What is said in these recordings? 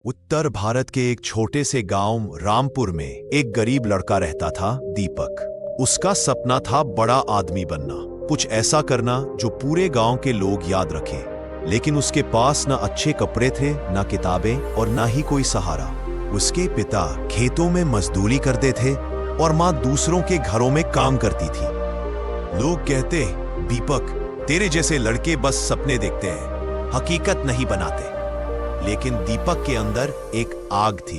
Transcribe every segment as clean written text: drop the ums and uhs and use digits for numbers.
उत्तर भारत के एक छोटे से गांव रामपुर में एक गरीब लड़का रहता था, दीपक। उसका सपना था बड़ा आदमी बनना, कुछ ऐसा करना जो पूरे गांव के लोग याद रखें। लेकिन उसके पास न अच्छे कपड़े थे, न किताबें और न ही कोई सहारा। उसके पिता खेतों में मजदूरी करते थे और माँ दूसरों के घरों में काम करती थी। लोग कहते, दीपक, तेरे जैसे लड़के बस सपने देखते हैं, हकीकत नहीं बनाते। लेकिन दीपक के अंदर एक आग थी,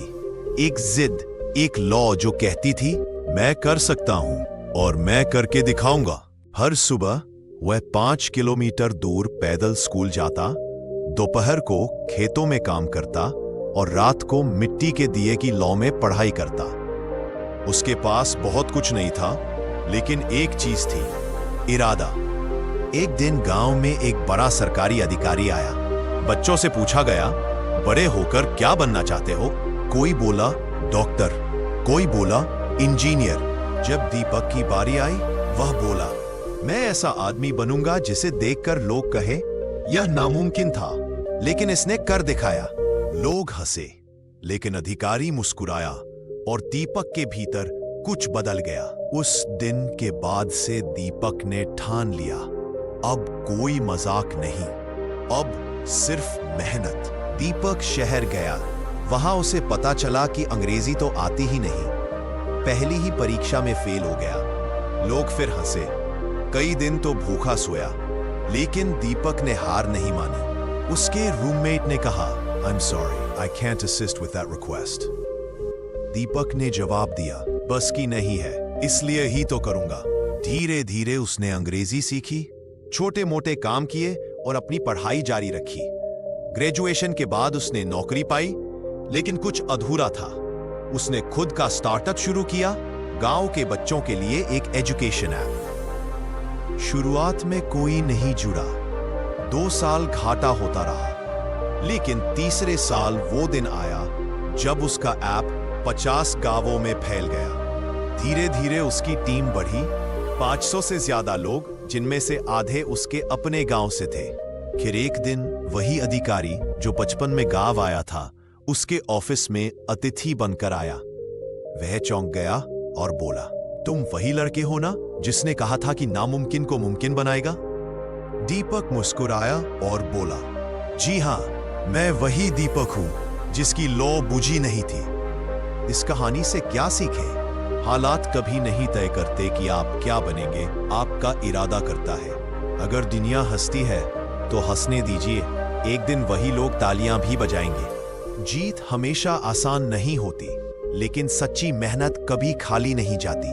एक जिद, एक लौ जो कहती थी, मैं कर सकता हूं और मैं करके दिखाऊंगा। हर सुबह वह 5 किलोमीटर दूर पैदल स्कूल जाता, दोपहर को खेतों में काम करता और रात को मिट्टी के दिए की लौ में पढ़ाई करता। उसके पास बहुत कुछ नहीं था, लेकिन एक चीज थी, इरादा। एक दिन गांव में एक बड़ा सरकारी अधिकारी आया। बच्चों से पूछा गया, बड़े होकर क्या बनना चाहते हो? कोई बोला डॉक्टर, कोई बोला इंजीनियर। जब दीपक की बारी आई, वह बोला, मैं ऐसा आदमी बनूंगा जिसे देखकर लोग कहे यह नामुमकिन था, लेकिन इसने कर दिखाया। लोग हंसे, लेकिन अधिकारी मुस्कुराया और दीपक के भीतर कुछ बदल गया। उस दिन के बाद से दीपक ने ठान लिया, अब कोई मजाक नहीं, अब सिर्फ मेहनत। दीपक शहर गया। वहां उसे पता चला कि अंग्रेजी तो आती ही नहीं। पहली ही परीक्षा में फेल हो गया। लोग फिर हंसे। कई दिन तो भूखा सोया, लेकिन दीपक ने हार नहीं मानी। उसके रूममेट ने कहा, I'm sorry, I can't assist with that request. दीपक ने जवाब दिया, बस की नहीं है, इसलिए ही तो करूंगा। धीरे धीरे उसने अंग्रेजी सीखी, छोटे मोटे काम किए और अपनी पढ़ाई जारी रखी। ग्रेजुएशन के बाद उसने नौकरी पाई, लेकिन कुछ अधूरा था। उसने खुद का स्टार्टअप शुरू किया, गांव के बच्चों के लिए एक एजुकेशन ऐप। शुरुआत में कोई नहीं जुड़ा। 2 साल घाटा होता रहा, लेकिन तीसरे साल वो दिन आया जब उसका ऐप 50 गांवों में फैल गया। धीरे धीरे उसकी टीम बढ़ी, 500 से ज्यादा लोग, जिनमें से आधे उसके अपने गांव से थे। फिर एक दिन वही अधिकारी जो बचपन में गांव आया था, उसके ऑफिस में अतिथि बनकर आया। वह चौंक गया और बोला, तुम वही लड़के हो ना जिसने कहा था कि नामुमकिन को मुमकिन बनाएगा? दीपक मुस्कुराया और बोला, जी हां, मैं वही दीपक हूं जिसकी लौ बुझी नहीं थी। इस कहानी से क्या सीखे? हालात कभी नहीं तय करते कि आप क्या बनेंगे, आपका इरादा करता है। अगर दुनिया हंसती है तो हंसने दीजिए, एक दिन वही लोग तालियां भी बजाएंगे। जीत हमेशा आसान नहीं होती, लेकिन सच्ची मेहनत कभी खाली नहीं जाती।